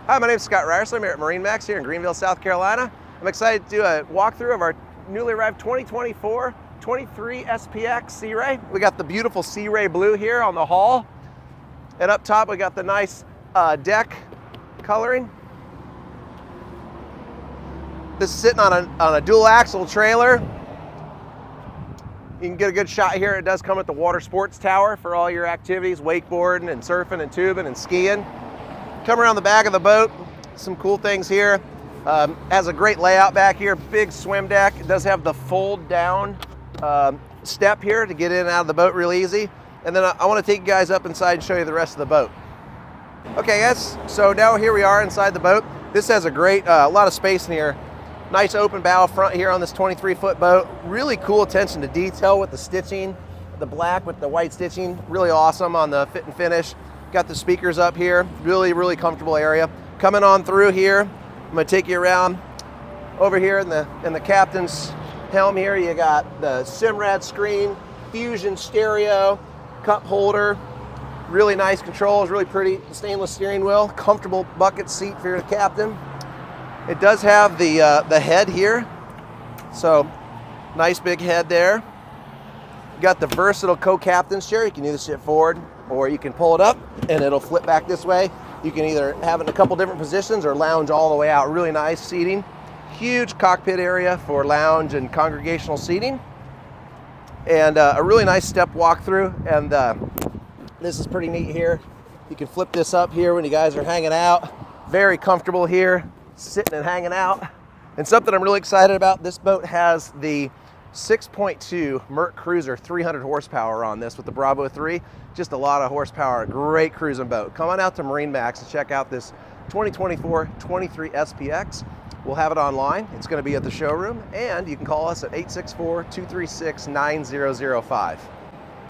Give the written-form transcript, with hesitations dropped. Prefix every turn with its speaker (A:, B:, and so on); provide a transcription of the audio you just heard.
A: Hi, my name is Scott Ryerson. I'm here at MarineMax here in Greenville, South Carolina. I'm excited to do a walkthrough of our newly arrived 2024 23 SPX Sea Ray. We got the beautiful Sea Ray blue here on the hull. And up top, we got the nice deck coloring. This is sitting on a dual axle trailer. You can get a good shot here. It does come with the watersports tower for all your activities, wakeboarding and surfing and tubing and skiing. Come around the back of the boat, some cool things here. Has a great layout back here, big swim deck. It does have the fold down step here to get in and out of the boat real easy. And then I want to take you guys up inside and show you the rest of the boat. Okay guys, so now here we are inside the boat. This has a great, lot of space in here. Nice open bow front here on this 23-foot boat. Really cool attention to detail with the stitching, the black with the white stitching. Really awesome on the fit and finish. Got the speakers up here. Really, really comfortable area. Coming on through here, I'm gonna take you around over here in the captain's helm here. You got the Simrad screen, Fusion stereo, cup holder. Really nice controls, really pretty stainless steering wheel. Comfortable bucket seat for your captain. It does have the head here, so nice big head there. You got the versatile co-captain's chair. You can either sit forward or you can pull it up and it'll flip back this way. You can either have it in a couple different positions or lounge all the way out. Really nice seating. Huge cockpit area for lounge and congregational seating. And a really nice step walkthrough. And this is pretty neat here. You can flip this up here when you guys are hanging out. Very comfortable here, sitting and hanging out. And something I'm really excited about, this boat has the 6.2 Merc Cruiser 300 horsepower on this with the Bravo 3. Just a lot of horsepower, great cruising boat. Come on out to MarineMax and check out this 2024 23 SPX. We'll have it online. It's going to be at the showroom, and you can call us at 864-236-9005.